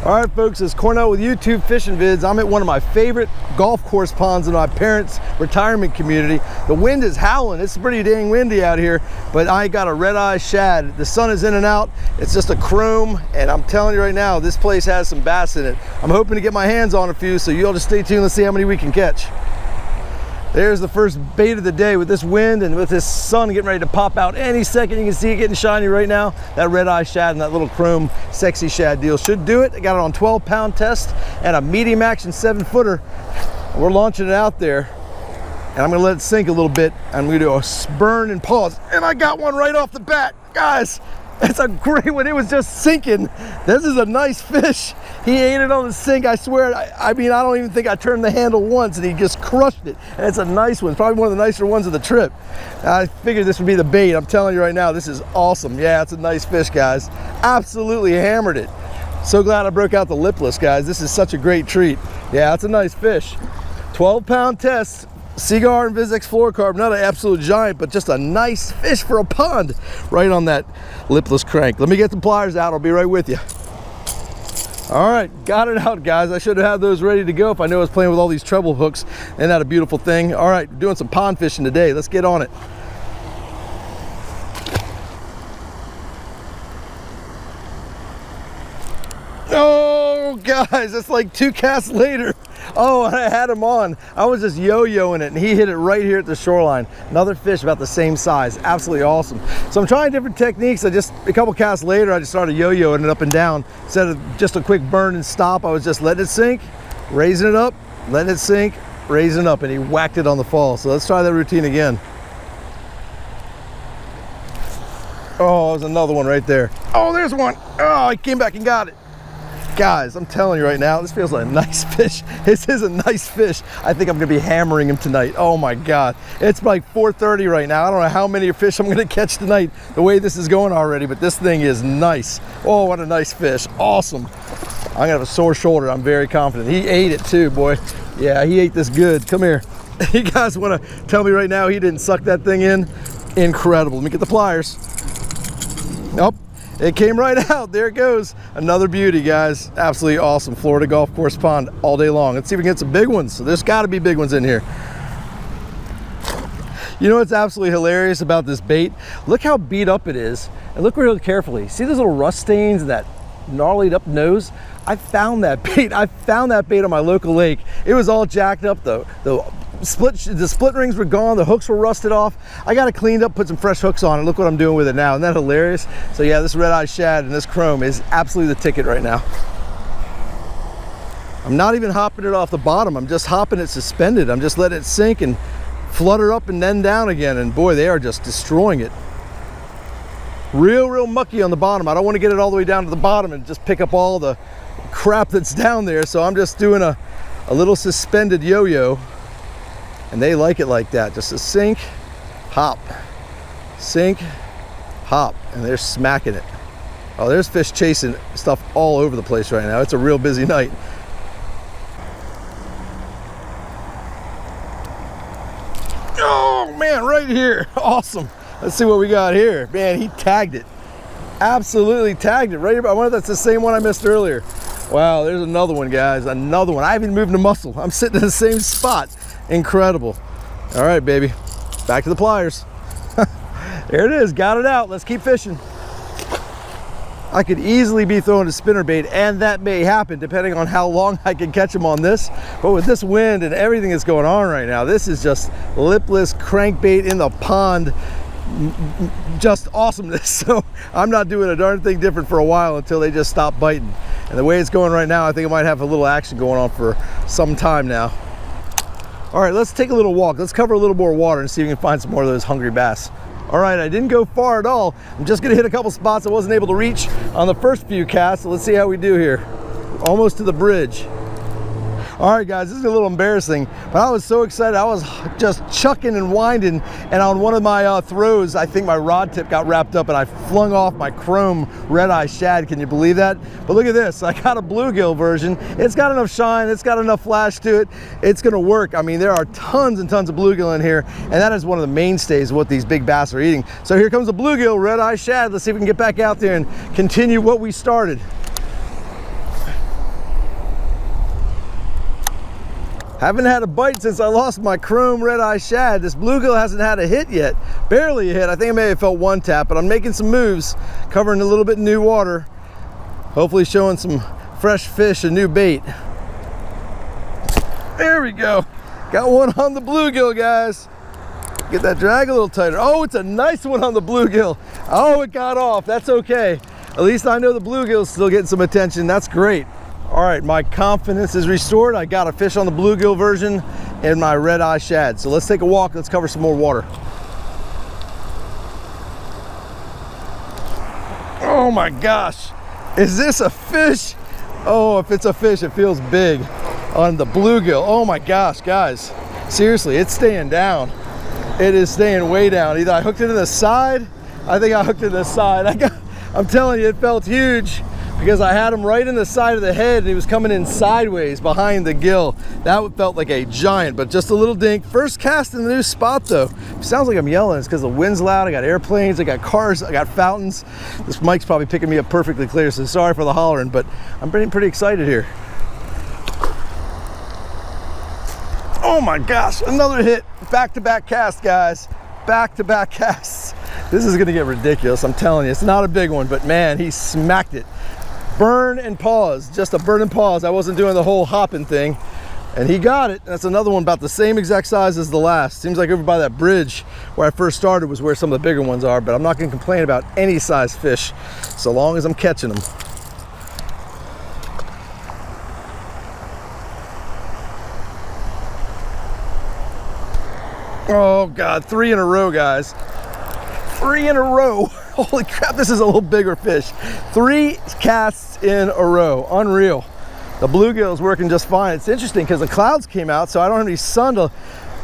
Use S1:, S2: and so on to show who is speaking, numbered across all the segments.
S1: All right, folks, it's Cornell with YouTube Fishing Vids. I'm at one of my favorite golf course ponds in my parents' retirement community. The wind is howling. It's pretty dang windy out here, but I got a red-eye shad. The sun is in and out. It's just a chrome, and I'm telling you right now, this place has some bass in it. I'm hoping to get my hands on a few, so you all just stay tuned. Let's see how many we can catch. There's the first bait of the day with this wind and with this sun getting ready to pop out any second. You can see it getting shiny right now. That red-eye shad and that little chrome sexy shad deal should do it. I got it on 12-pound test and a medium action 7-footer. We're launching it out there, and I'm gonna let it sink a little bit. I'm gonna do a burn and pause, and I got one right off the bat. Guys, it's a great one. It was just sinking. This is a nice fish. He ate it on the sink, I swear. I mean, I don't even think I turned the handle once, and he just crushed it. And it's a nice one. It's probably one of the nicer ones of the trip. I figured this would be the bait. I'm telling you right now, this is awesome. Yeah, it's a nice fish, guys. Absolutely hammered it. So glad I broke out the lipless, guys. This is such a great treat. Yeah, it's a nice fish. 12-pound test. Seagar and Vizex fluorocarbon, not an absolute giant, but just a nice fish for a pond right on that lipless crank. Let me get the pliers out. I'll be right with you. All right, got it out, guys. I should have had those ready to go if I knew I was playing with all these treble hooks. Isn't that a beautiful thing? All right, doing some pond fishing today. Let's get on it. Oh, guys, it's like 2 casts later. Oh, I had him on. I was just yo-yoing it, and he hit it right here at the shoreline. Another fish about the same size. Absolutely awesome. So I'm trying different techniques. A couple casts later, I just started yo-yoing it up and down. Instead of just a quick burn and stop, I was just letting it sink, raising it up, letting it sink, raising it up, and he whacked it on the fall. So let's try that routine again. Oh, there's another one right there. Oh, there's one. Oh, I came back and got it. Guys, I'm telling you right now, this feels like a nice fish. This is a nice fish. I think I'm gonna be hammering him tonight. Oh my God. It's like 4:30 right now. I don't know how many fish I'm gonna catch tonight, the way this is going already, but this thing is nice. Oh, what a nice fish. Awesome. I'm gonna have a sore shoulder. I'm very confident. He ate it too, boy. Yeah, he ate this good. Come here. You guys wanna tell me right now he didn't suck that thing in? Incredible. Let me get the pliers. Nope. It came right out. There it goes. Another beauty, guys. Absolutely awesome. Florida golf course pond all day long. Let's see if we can get some big ones. So there's got to be big ones in here. You know what's absolutely hilarious about this bait? Look how beat up it is. And look really carefully. See those little rust stains and that gnarled up nose? I found that bait. I found that bait on my local lake. It was all jacked up though. The split rings were gone, the hooks were rusted off. I got it cleaned up, put some fresh hooks on, and look what I'm doing with it now. Isn't that hilarious? So yeah, this red-eye shad and this chrome is absolutely the ticket right now. I'm not even hopping it off the bottom. I'm just hopping it suspended. I'm just letting it sink and flutter up and then down again, and boy, they are just destroying it. Real mucky on the bottom. I don't want to get it all the way down to the bottom and just pick up all the crap that's down there, so I'm just doing a little suspended yo-yo. And they like it like that, just a sink, hop, sink, hop, and they're smacking it. Oh, there's fish chasing stuff all over the place right now. It's a real busy night. Oh man, right here, awesome. Let's see what we got here. Man, he tagged it. Absolutely tagged it right here. I wonder if that's the same one I missed earlier. Wow, there's another one, guys, another one. I haven't moved a muscle. I'm sitting in the same spot. Incredible. All right, baby, back to the pliers. There it is, got it out. Let's keep fishing. I could easily be throwing a spinnerbait, and that may happen depending on how long I can catch them on this. But with this wind and everything that's going on right now, this is just lipless crankbait in the pond. Just awesomeness. So I'm not doing a darn thing different for a while until they just stop biting. And the way it's going right now, I think I might have a little action going on for some time now. All right, let's take a little walk. Let's cover a little more water and see if we can find some more of those hungry bass. All right, I didn't go far at all. I'm just gonna hit a couple spots I wasn't able to reach on the first few casts. So let's see how we do here. Almost to the bridge. All right, guys, this is a little embarrassing, but I was so excited. I was just chucking and winding, and on one of my throws, I think my rod tip got wrapped up and I flung off my chrome red-eye shad. Can you believe that? But look at this. I got a bluegill version. It's got enough shine. It's got enough flash to it. It's going to work. I mean, there are tons and tons of bluegill in here, and that is one of the mainstays of what these big bass are eating. So here comes a bluegill red-eye shad. Let's see if we can get back out there and continue what we started. Haven't had a bite since I lost my chrome red-eye shad. This bluegill hasn't had a hit yet. Barely a hit. I think I may have felt one tap, but I'm making some moves, covering a little bit new water. Hopefully showing some fresh fish and new bait. There we go. Got one on the bluegill, guys. Get that drag a little tighter. Oh, it's a nice one on the bluegill. Oh, it got off. That's okay. At least I know the bluegill's still getting some attention. That's great. All right, my confidence is restored. I got a fish on the bluegill version and my red-eye shad. So let's take a walk. Let's cover some more water. Oh my gosh. Is this a fish? Oh, if it's a fish, it feels big on the bluegill. Oh my gosh, guys. Seriously, it's staying down. It is staying way down. Either I hooked it in the side. I think I hooked it in the side. I'm telling you, it felt huge because I had him right in the side of the head and he was coming in sideways behind the gill. That felt like a giant, but just a little dink. First cast in the new spot though. Sounds like I'm yelling. It's because the wind's loud. I got airplanes, I got cars, I got fountains. This mic's probably picking me up perfectly clear, so sorry for the hollering, but I'm pretty excited here. Oh my gosh, another hit. Back-to-back cast, guys. Back-to-back casts. This is gonna get ridiculous, I'm telling you. It's not a big one, but man, he smacked it. Burn and pause, just a burn and pause. I wasn't doing the whole hopping thing. And he got it. That's another one about the same exact size as the last. Seems like over by that bridge where I first started was where some of the bigger ones are, but I'm not gonna complain about any size fish so long as I'm catching them. Oh God, 3 in a row, guys. 3 in a row. Holy crap, this is a little bigger fish. 3 casts in a row, unreal. The bluegill is working just fine. It's interesting because the clouds came out, so I don't have any sun to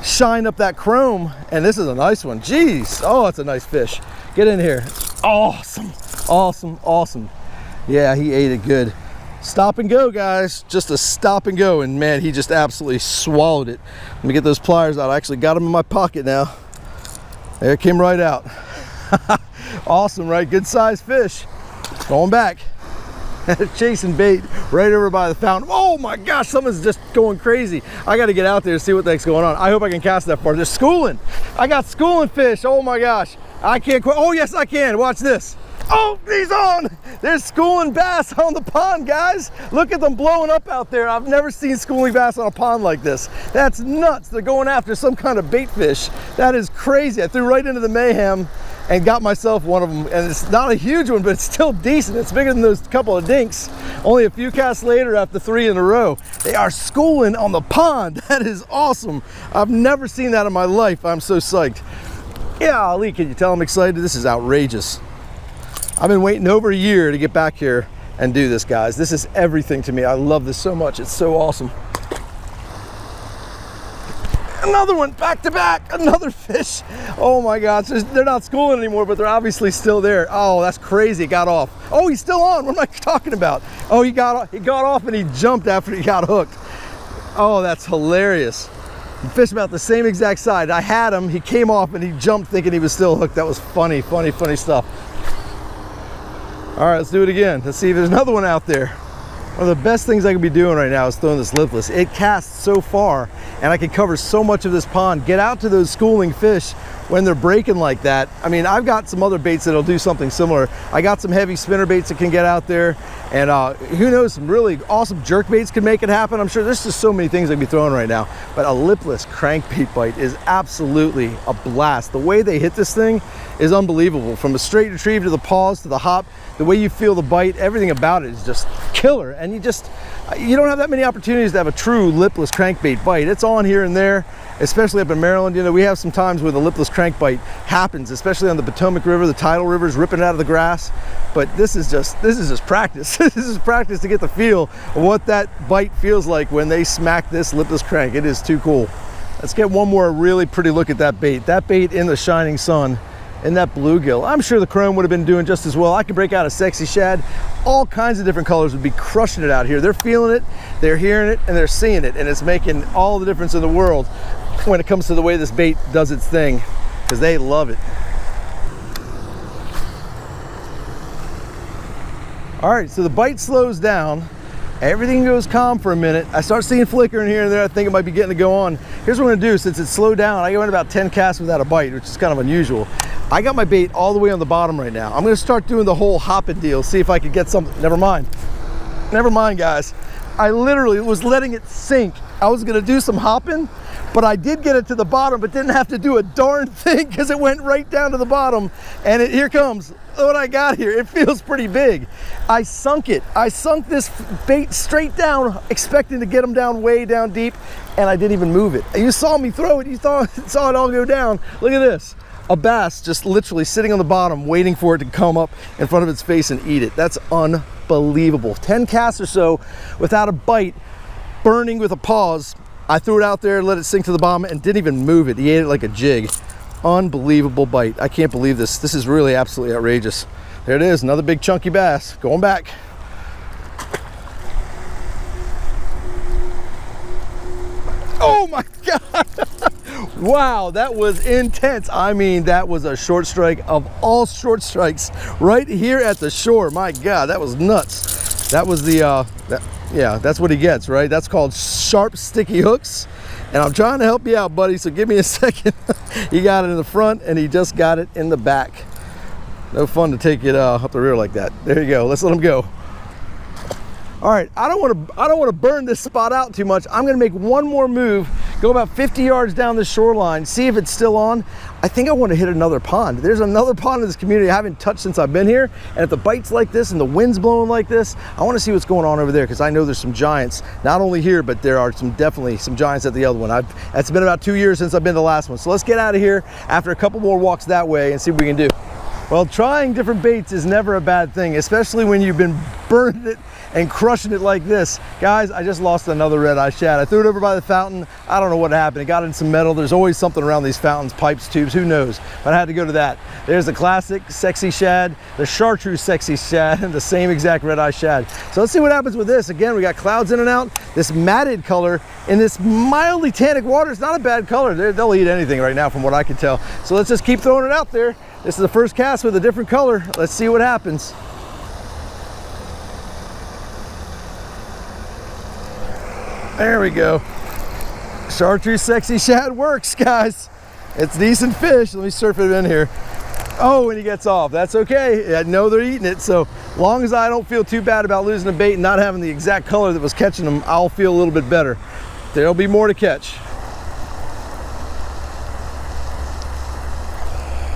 S1: shine up that chrome, and this is a nice one. Jeez, oh, it's a nice fish. Get in here. Awesome, awesome, awesome. Yeah, he ate it good. Stop and go, guys. Just a stop and go, and man, he just absolutely swallowed it. Let me get those pliers out. I actually got them in my pocket now. There it came right out. Awesome, right? Good sized fish. Going back. Chasing bait right over by the fountain. Oh my gosh, someone's just going crazy. I got to get out there to see what the heck's going on. I hope I can cast that far. They're schooling. I got schooling fish. Oh my gosh. I can't quit. Oh yes, I can. Watch this. Oh, he's on. There's schooling bass on the pond, guys. Look at them blowing up out there. I've never seen schooling bass on a pond like this. That's nuts. They're going after some kind of bait fish. That is crazy. I threw right into the mayhem and got myself one of them. And it's not a huge one, but it's still decent. It's bigger than those couple of dinks. Only a few casts later after 3 in a row. They are schooling on the pond. That is awesome. I've never seen that in my life. I'm so psyched. Yeah, Ali, can you tell I'm excited? This is outrageous. I've been waiting over a year to get back here and do this, guys. This is everything to me. I love this so much. It's so awesome. Another one, back to back, another fish. Oh my gosh, they're not schooling anymore, but they're obviously still there. Oh, that's crazy, it got off. Oh, he's still on, what am I talking about? Oh, he got off and he jumped after he got hooked. Oh, that's hilarious. Fish about the same exact side. I had him, he came off and he jumped thinking he was still hooked. That was funny, funny, funny stuff. All right, let's do it again. Let's see if there's another one out there. One of the best things I could be doing right now is throwing this lipless. It casts so far and I can cover so much of this pond. Get out to those schooling fish when they're breaking like that. I mean, I've got some other baits that'll do something similar. I got some heavy spinner baits that can get out there, and who knows, some really awesome jerk baits can make it happen. I'm sure there's just so many things I can be throwing right now, but a lipless crankbait bite is absolutely a blast. The way they hit this thing is unbelievable. From a straight retrieve to the pause to the hop, the way you feel the bite, everything about it is just killer. And you don't have that many opportunities to have a true lipless crankbait bite. It's on here and there, especially up in Maryland. You know, we have some times where the lipless crankbait happens, especially on the Potomac River. The tidal rivers ripping it out of the grass. But this is just practice. This is practice to get the feel of what that bite feels like when they smack this lipless crank. It is too cool. Let's get one more really pretty look at that bait. That bait in the shining sun. And that bluegill, I'm sure the chrome would have been doing just as well. I could break out a sexy shad. All kinds of different colors would be crushing it out here. They're feeling it, they're hearing it, and they're seeing it. And it's making all the difference in the world when it comes to the way this bait does its thing, because they love it. All right, so the bite slows down. Everything goes calm for a minute. I start seeing flickering here and there. I think it might be getting to go on. Here's what I'm gonna do. Since it's slowed down, I went about 10 casts without a bite, which is kind of unusual. I got my bait all the way on the bottom right now. I'm gonna start doing the whole hopping deal, see if I could get something. Never mind, guys. I literally was letting it sink. I was gonna do some hopping, but I did get it to the bottom, but didn't have to do a darn thing because it went right down to the bottom. And here comes what I got here. It feels pretty big. I sunk it. I sunk this bait straight down, expecting to get them down way down deep, and I didn't even move it. You saw me throw it. You saw it all go down. Look at this. A bass just literally sitting on the bottom, waiting for it to come up in front of its face and eat it. That's unbelievable. 10 casts or so without a bite, burning with a pause. I threw it out there, let it sink to the bottom, and didn't even move it. He ate it like a jig. Unbelievable bite. I can't believe this. This is really absolutely outrageous. There it is, another big chunky bass. Going back. Oh my God. Wow, that was intense. I mean, that was a short strike of all short strikes right here at the shore. My God, that was nuts. That was the, yeah, that's what he gets, right? That's called sharp, sticky hooks. And I'm trying to help you out, buddy, so give me a second. He got it in the front and he just got it in the back. No fun to take it up the rear like that. There you go, let's let him go. All right, I don't want to burn this spot out too much. I'm gonna make one more move, go about 50 yards down the shoreline, see if it's still on. I think I want to hit another pond. There's another pond in this community I haven't touched since I've been here. And if the bite's like this and the wind's blowing like this, I want to see what's going on over there, because I know there's some giants, not only here, but there are definitely some giants at the other one. It's been about 2 years since I've been to the last one. So let's get out of here after a couple more walks that way and see what we can do. Well, trying different baits is never a bad thing, especially when you've been burning it and crushing it like this. Guys, I just lost another red-eye shad. I threw it over by the fountain. I don't know what happened. It got in some metal. There's always something around these fountains, pipes, tubes, who knows? But I had to go to that. There's the classic sexy shad, the Chartreuse sexy shad, and the same exact red-eye shad. So let's see what happens with this. Again, we got clouds in and out. This matted color in this mildly tannic water. It's not a bad color. They'll eat anything right now from what I can tell. So let's just keep throwing it out there. This is the first cast with a different color. Let's see what happens. There we go. Chartreuse sexy shad works, guys. It's decent fish. Let me surf it in here. Oh, and he gets off. That's okay. I know they're eating it, so long as I don't feel too bad about losing a bait and not having the exact color that was catching them, I'll feel a little bit better. There'll be more to catch.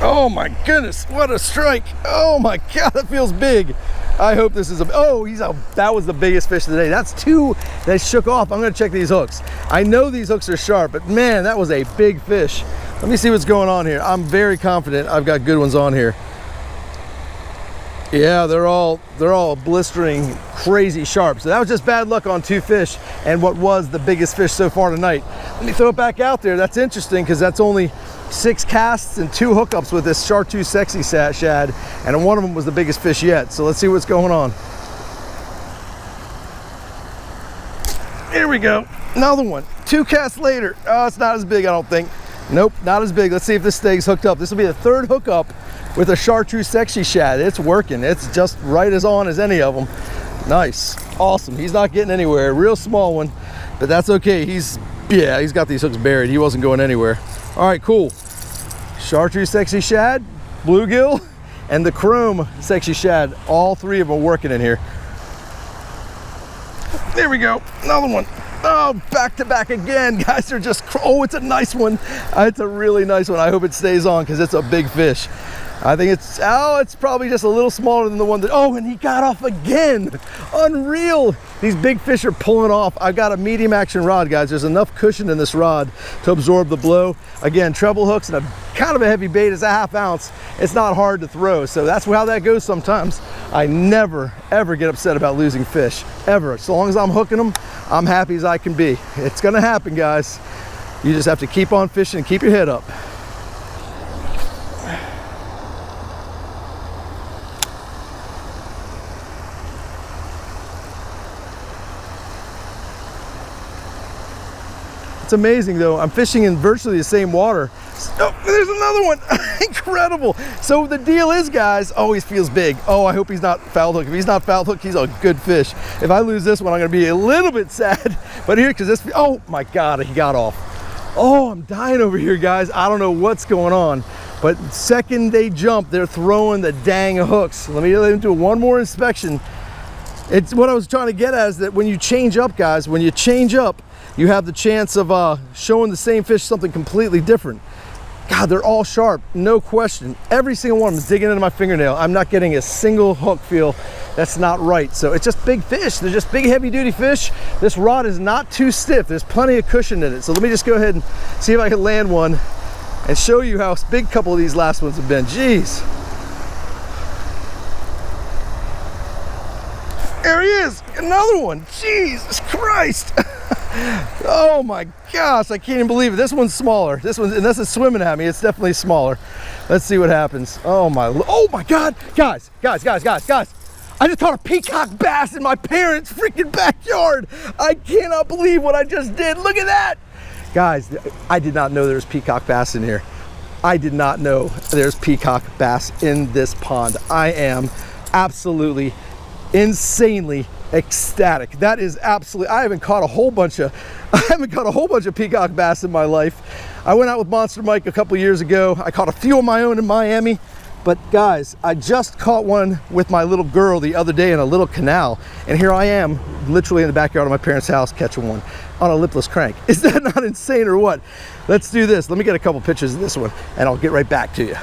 S1: Oh my goodness, what a strike. Oh my God, that feels big. I hope this is that was the biggest fish of the day. That's two that shook off. I'm gonna check these hooks. I know these hooks are sharp, but man, that was a big fish. Let me see what's going on here. I'm very confident I've got good ones on here. Yeah, they're all blistering, crazy sharp. So that was just bad luck on two fish and what was the biggest fish so far tonight. Let me throw it back out there. That's interesting because that's only 6 casts and 2 hookups with this Chartreuse sexy shad, and one of them was the biggest fish yet. So let's see what's going on. Here we go, another one. 2 casts later. Oh, it's not as big, I don't think. Nope, not as big. Let's see if this stays hooked up. This will be the 3rd hookup with a Chartreuse sexy shad. It's working. It's just right as on as any of them. Nice, awesome. He's not getting anywhere. Real small one, but that's okay. He's got these hooks buried. He wasn't going anywhere. All right, cool. Chartreuse sexy shad, bluegill, and the chrome sexy shad. All 3 of them are working in here. There we go, another one. Oh, back to back again. Guys, they're just, oh, it's a nice one. It's a really nice one. I hope it stays on because it's a big fish. I think it's probably just a little smaller than the one that, oh, and he got off again. Unreal. These big fish are pulling off. I've got a medium action rod, guys. There's enough cushion in this rod to absorb the blow. Again, treble hooks and a kind of a heavy bait is a 1/2 ounce. It's not hard to throw. So that's how that goes sometimes. I never, ever get upset about losing fish, ever. So long as I'm hooking them, I'm happy as I can be. It's gonna happen, guys. You just have to keep on fishing and keep your head up. It's amazing though. I'm fishing in virtually the same water. Oh, there's another one. Incredible. So the deal is, guys, oh, he feels big. Oh, I hope he's not foul hook. If he's not foul hook, he's a good fish. If I lose this one, I'm gonna be a little bit sad. But here, because this, oh my God, he got off. Oh, I'm dying over here, guys. I don't know what's going on. But second they jump, they're throwing the dang hooks. Let me do one more inspection. It's what I was trying to get at, is that when you change up, guys, when you change up, you have the chance of showing the same fish something completely different. God, they're all sharp, no question. Every single one is digging into my fingernail. I'm not getting a single hook feel that's not right. So it's just big fish. They're just big, heavy duty fish. This rod is not too stiff. There's plenty of cushion in it. So let me just go ahead and see if I can land one and show you how big a couple of these last ones have been. Jeez. There he is, another one. Jesus Christ. Oh my gosh, I can't even believe it. This one's smaller. This is swimming at me. It's definitely smaller. Let's see what happens. Oh my God. Guys. I just caught a peacock bass in my parents' freaking backyard. I cannot believe what I just did. Look at that. Guys, I did not know there was peacock bass in here. I did not know there's peacock bass in this pond. I am absolutely insanely ecstatic. That is absolutely, I haven't caught a whole bunch of peacock bass in my life. I went out with Monster Mike a couple years ago. I caught a few of my own in Miami, but guys, I just caught one with my little girl the other day in a little canal, and here I am literally in the backyard of my parents' house catching one on a lipless crank. Is that not insane or what? Let's do this. Let me get a couple pictures of this one and I'll get right back to you.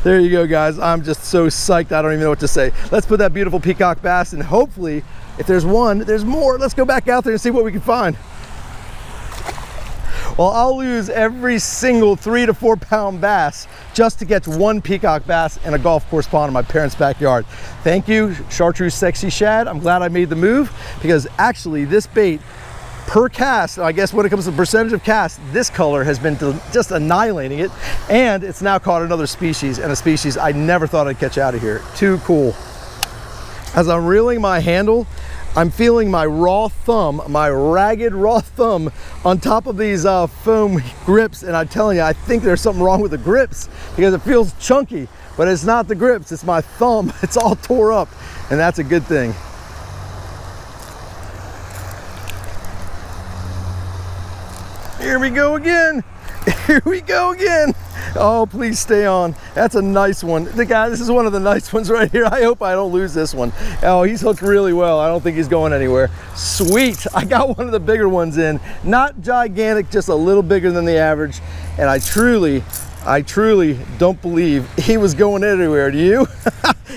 S1: There you go, guys. I'm just so psyched, I don't even know what to say. Let's put that beautiful peacock bass, and hopefully if there's one, there's more. Let's go back out there and see what we can find. Well, I'll lose every single 3 to 4 pound bass just to catch one peacock bass in a golf course pond in my parents' backyard. Thank you, Chartreuse Sexy Shad. I'm glad I made the move, because actually this bait per cast, I guess when it comes to percentage of cast, this color has been just annihilating it, and it's now caught another species, and a species I never thought I'd catch out of here. Too cool. As I'm reeling my handle, I'm feeling my raw thumb, my ragged raw thumb on top of these foam grips, and I'm telling you, I think there's something wrong with the grips because it feels chunky, but it's not the grips, it's my thumb. It's all tore up, and that's a good thing. Here we go again. Here we go again. Oh, please stay on. That's a nice one. This is one of the nice ones right here. I hope I don't lose this one. Oh, he's hooked really well. I don't think he's going anywhere. Sweet. I got one of the bigger ones in. Not gigantic, just a little bigger than the average. And I truly don't believe he was going anywhere. Do you?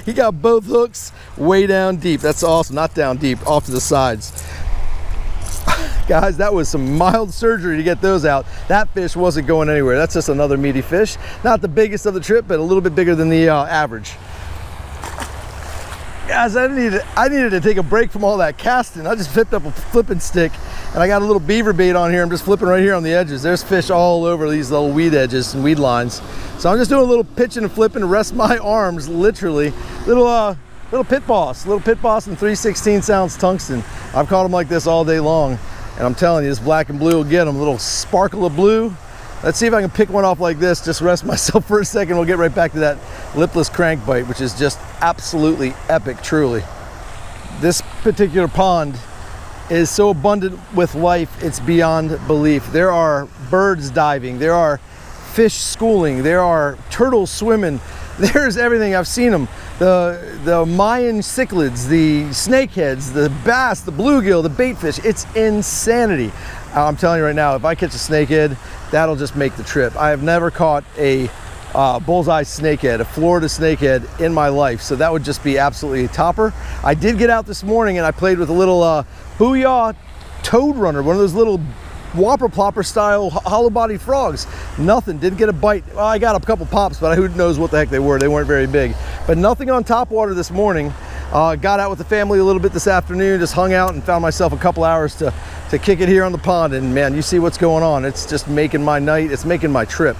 S1: He got both hooks way down deep. That's awesome. Not down deep, off to the sides. Guys, that was some mild surgery to get those out. That fish wasn't going anywhere. That's just another meaty fish. Not the biggest of the trip, but a little bit bigger than the average. Guys, I needed to take a break from all that casting. I just picked up a flipping stick, and I got a little beaver bait on here. I'm just flipping right here on the edges. There's fish all over these little weed edges and weed lines. So I'm just doing a little pitching and flipping to rest my arms, literally. Little pit boss and 3/16 ounce tungsten. I've caught them like this all day long. And I'm telling you, this black and blue will get them. A little sparkle of blue. Let's see if I can pick one off like this, just rest myself for a second. We'll get right back to that lipless crankbait, which is just absolutely epic, truly. This particular pond is so abundant with life, it's beyond belief. There are birds diving, there are fish schooling, there are turtles swimming, there's everything. I've seen them. The Mayan cichlids, the snakeheads, the bass, the bluegill, the baitfish. It's insanity. I'm telling you right now, if I catch a snakehead, that'll just make the trip. I have never caught a bullseye snakehead, a Florida snakehead in my life, so that would just be absolutely a topper. I did get out this morning and I played with a little Booyah toad runner, one of those little whopper plopper style hollow body frogs. Nothing, didn't get a bite. Well, I got a couple pops, but who knows what the heck they were. They weren't very big, but nothing on top water this morning. Got out with the family a little bit this afternoon, just hung out and found myself a couple hours to kick it here on the pond, and man, you see what's going on. It's just making my night, it's making my trip.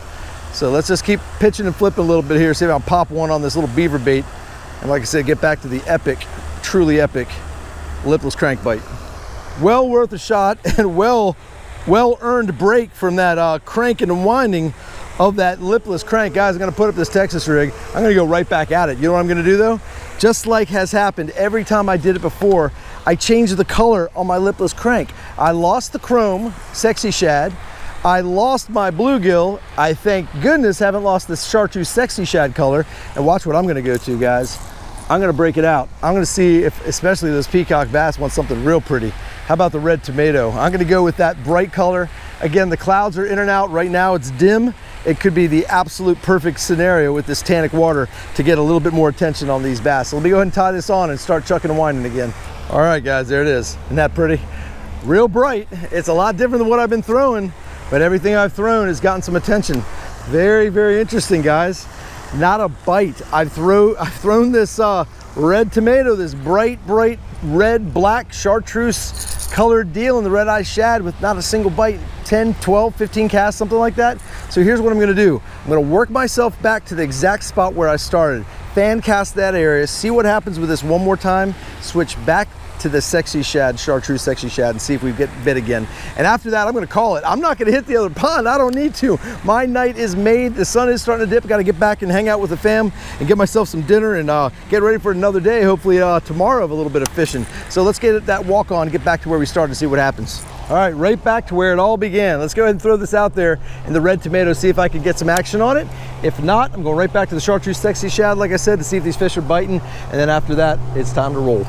S1: So let's just keep pitching and flipping a little bit here, see if I can pop one on this little beaver bait, and like I said, get back to the epic, truly epic lipless crankbait. Well worth a shot, and well well-earned break from that cranking and winding of that lipless crank. Guys, I'm gonna put up this Texas rig. I'm gonna go right back at it. You know what I'm gonna do though? Just like has happened every time I did it before, I changed the color on my lipless crank. I lost the chrome, sexy shad. I lost my bluegill. I thank goodness haven't lost this Chartreuse sexy shad color. And watch what I'm gonna go to, guys. I'm gonna break it out. I'm gonna see if, especially those peacock bass, want something real pretty. How about the red tomato? I'm gonna go with that bright color. Again, the clouds are in and out. Right now it's dim. It could be the absolute perfect scenario with this tannic water to get a little bit more attention on these bass. So let me go ahead and tie this on and start chucking and winding again. All right, guys, there it is. Isn't that pretty? Real bright. It's a lot different than what I've been throwing, but everything I've thrown has gotten some attention. Very, very interesting, guys. Not a bite. I've thrown this red tomato, this bright red, black Chartreuse colored deal in the red eye shad with not a single bite. 10, 12, 15 casts, something like that. So here's what I'm gonna do. I'm gonna work myself back to the exact spot where I started. Fan cast that area, see what happens with this one more time, switch back to the sexy shad, Chartreuse sexy shad, and see if we get bit again. And after that, I'm gonna call it. I'm not gonna hit the other pond. I don't need to. My night is made. The sun is starting to dip. I gotta get back and hang out with the fam and get myself some dinner and get ready for another day. Hopefully tomorrow of a little bit of fishing. So let's get that walk on, get back to where we started and see what happens. All right, right back to where it all began. Let's go ahead and throw this out there in the red tomato, see if I can get some action on it. If not, I'm going right back to the Chartreuse sexy shad, like I said, to see if these fish are biting. And then after that, it's time to roll.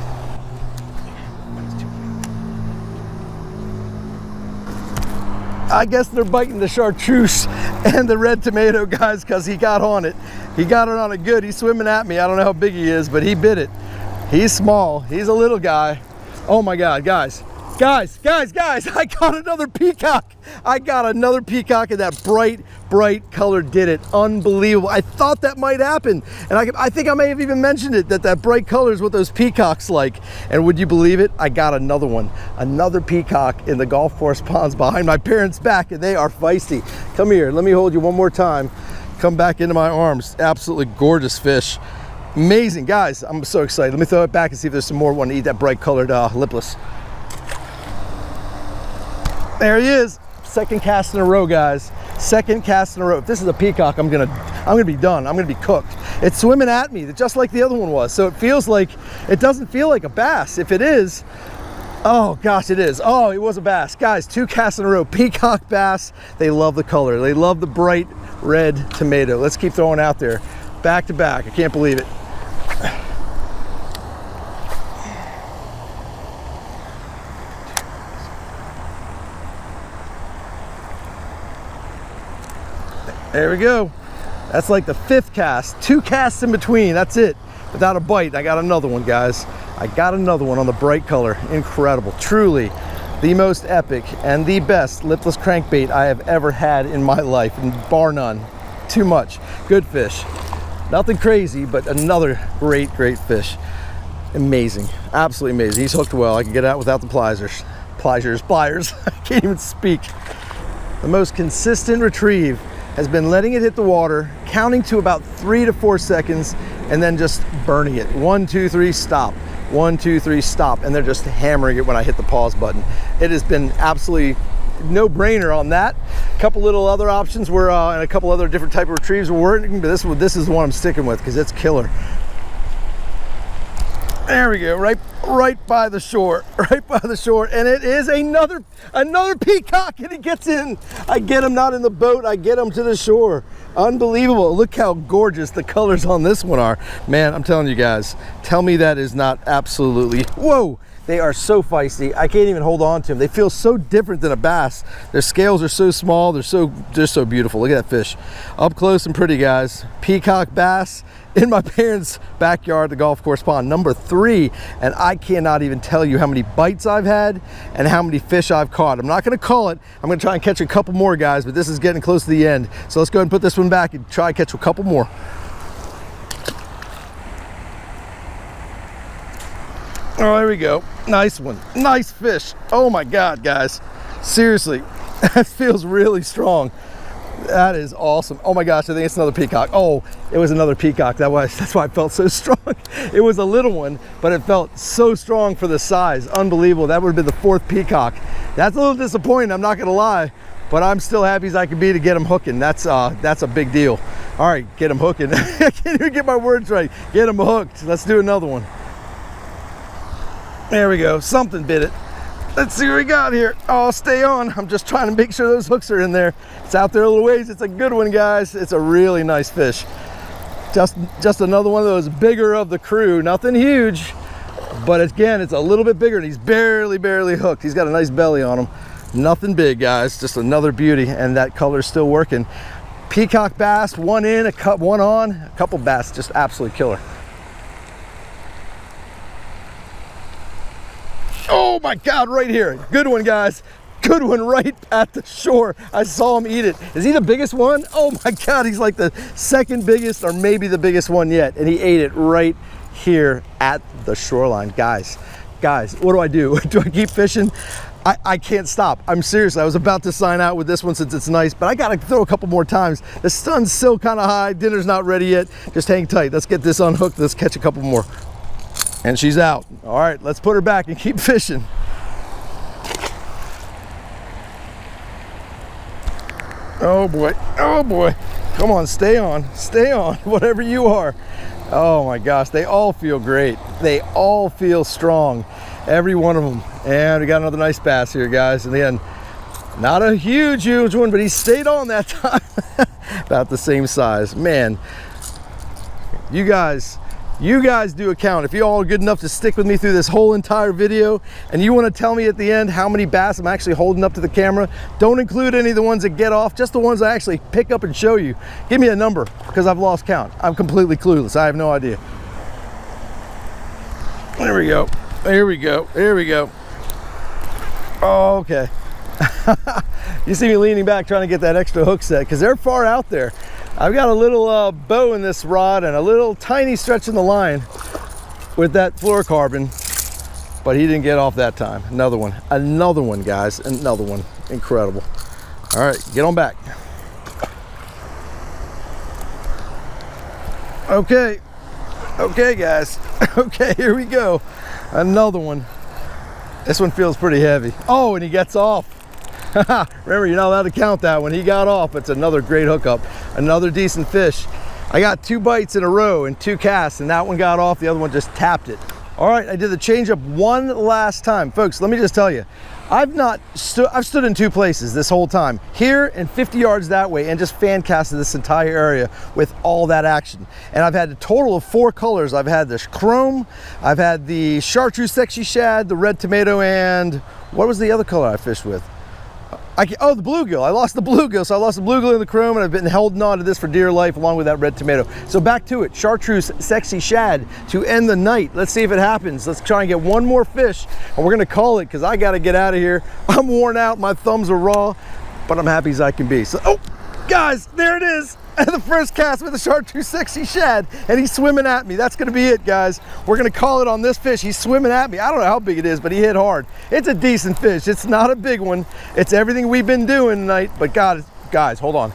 S1: I guess they're biting the Chartreuse and the red tomato, guys, because he got on it. He got it on it good. He's swimming at me. I don't know how big he is, but he bit it. He's small. He's a little guy. Oh my God, guys. Guys, I got another peacock. I got another peacock, and that bright color did it. Unbelievable. I thought that might happen. And I think I may have even mentioned it, that bright color is what those peacocks like. And would you believe it? I got another one. Another peacock in the golf course ponds behind my parents' back, and they are feisty. Come here, let me hold you one more time. Come back into my arms. Absolutely gorgeous fish. Amazing, guys. I'm so excited. Let me throw it back and see if there's some more want to eat that bright colored lipless. There he is. Second cast in a row, guys. Second cast in a row. If this is a peacock, I'm gonna be done. I'm gonna be cooked. It's swimming at me, just like the other one was. So it doesn't feel like a bass. If it is, oh gosh, it is. Oh, it was a bass. Guys, 2 casts in a row. Peacock bass. They love the color. They love the bright red tomato. Let's keep throwing out there. Back to back. I can't believe it. There we go. That's like the 5th cast. 2 casts in between. That's it. Without a bite. I got another one, guys. I got another one on the bright color. Incredible. Truly the most epic and the best lipless crankbait I have ever had in my life, and bar none. Too much. Good fish. Nothing crazy, but another great fish. Amazing. Absolutely amazing. He's hooked well. I can get out without the pliers. I can't even speak. The most consistent retrieve has been letting it hit the water, counting to about 3 to 4 seconds, and then just burning it. 1, 2, 3, stop. 1, 2, 3, stop. And they're just hammering it when I hit the pause button. It has been absolutely no brainer on that. A couple little other options were, and a couple other different type of retrieves were working, but this is the one I'm sticking with because it's killer. There we go, right by the shore, and it is another peacock, and he gets in. I get him not in the boat, I get him to the shore. Unbelievable. Look how gorgeous the colors on this one are. Man, I'm telling you guys, tell me that is not absolutely, whoa. They are so feisty. I can't even hold on to them. They feel so different than a bass. Their scales are so small. They're so beautiful. Look at that fish. Up close and pretty, guys. Peacock bass in my parents' backyard, the golf course pond, number 3. And I cannot even tell you how many bites I've had and how many fish I've caught. I'm not gonna call it. I'm gonna try and catch a couple more, guys, but this is getting close to the end. So let's go ahead and put this one back and try and catch a couple more. Oh, there we go. Nice one. Nice fish. Oh my God, guys. Seriously, that feels really strong. That is awesome. Oh my gosh, I think it's another peacock. Oh, it was another peacock. That's why I felt so strong. It was a little one, but it felt so strong for the size. Unbelievable. That would have been the 4th peacock. That's a little disappointing, I'm not gonna lie, but I'm still happy as I can be to get him hooking. That's a big deal. All right, get him hooking. I can't even get my words right. Get him hooked. Let's do another one. There we go. Something bit it. Let's see what we got here. Oh, stay on. I'm just trying to make sure those hooks are in there. It's out there a little ways. It's a good one, guys. It's a really nice fish. Just another one of those bigger of the crew. Nothing huge, but again, it's a little bit bigger, and he's barely hooked. He's got a nice belly on him. Nothing big, guys. Just another beauty, and that color's still working. Peacock bass, one in, one on. A couple bass, just absolutely killer. Oh my God, right here. Good one, guys. Good one right at the shore. I saw him eat it. Is he the biggest one? Oh my God, he's like the 2nd biggest or maybe the biggest one yet. And he ate it right here at the shoreline. Guys, what do I do? Do I keep fishing? I can't stop. I'm serious. I was about to sign out with this one since it's nice, but I got to throw a couple more times. The sun's still kind of high. Dinner's not ready yet. Just hang tight. Let's get this unhooked. Let's catch a couple more. And she's out. All right, let's put her back and keep fishing. Oh boy, oh boy. Come on, stay on, whatever you are. Oh my gosh, they all feel great. They all feel strong, every one of them. And we got another nice bass here, guys. And again, not a huge one, but he stayed on that time. About the same size. Man, you guys do a count. If you all are good enough to stick with me through this whole entire video and you want to tell me at the end how many bass I'm actually holding up to the camera, don't include any of the ones that get off, just the ones I actually pick up and show you. Give me a number, because I've lost count. I'm completely clueless. I have no idea. There we go. Here we go. Here we go. Oh, okay. You see me leaning back trying to get that extra hook set because they're far out there. I've got a little bow in this rod and a little tiny stretch in the line with that fluorocarbon, but he didn't get off that time. Another one, guys, another one. Incredible. All right, get on back. Okay, guys. Okay, here we go. Another one. This one feels pretty heavy. Oh, and he gets off. Remember, you're not allowed to count that one. He got off. It's another great hookup, another decent fish. I got 2 bites in a row and 2 casts, and that one got off. The other one just tapped it. All right, I did the change up one last time. Folks, let me just tell you, I've stood in 2 places this whole time, here and 50 yards that way, and just fan casted this entire area with all that action. And I've had a total of 4 colors. I've had the chrome, I've had the Chartreuse sexy shad, the red tomato, and what was the other color I fished with? Oh, the bluegill. I lost the bluegill. So I lost the bluegill and the chrome, and I've been holding on to this for dear life along with that red tomato. So back to it. Chartreuse sexy shad to end the night. Let's see if it happens. Let's try and get one more fish, and we're going to call it because I got to get out of here. I'm worn out. My thumbs are raw, but I'm happy as I can be. So, oh, guys, there it is. The first cast with the Chartreuse sexy shad, and he's swimming at me. That's gonna be it, guys. We're gonna call it on this fish. He's swimming at me. I don't know how big it is, but he hit hard. It's a decent fish. It's not a big one. It's everything we've been doing tonight, but God, guys, hold on.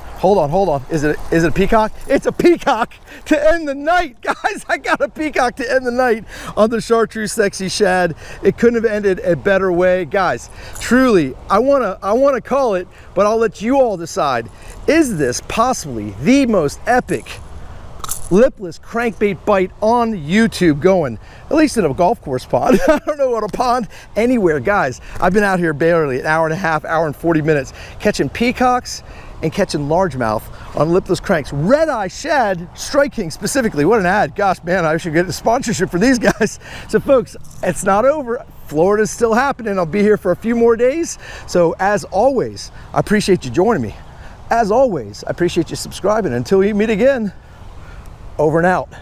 S1: Is it a peacock? It's a peacock to end the night, guys. I got a peacock to end the night on the Chartreuse sexy shad. It couldn't have ended a better way, guys. Truly, I wanna call it, but I'll let you all decide. Is this possibly the most epic lipless crankbait bite on YouTube going, at least in a golf course pond? I don't know what a pond, anywhere, guys. I've been out here barely an hour and a half, hour and 40 minutes, catching peacocks and catching largemouth on lipless cranks. Red eye shad, Strike King specifically. What an ad. Gosh, man, I should get a sponsorship for these guys. So folks, it's not over. Florida's still happening. I'll be here for a few more days. So as always, I appreciate you joining me. As always, I appreciate you subscribing. Until we meet again, over and out.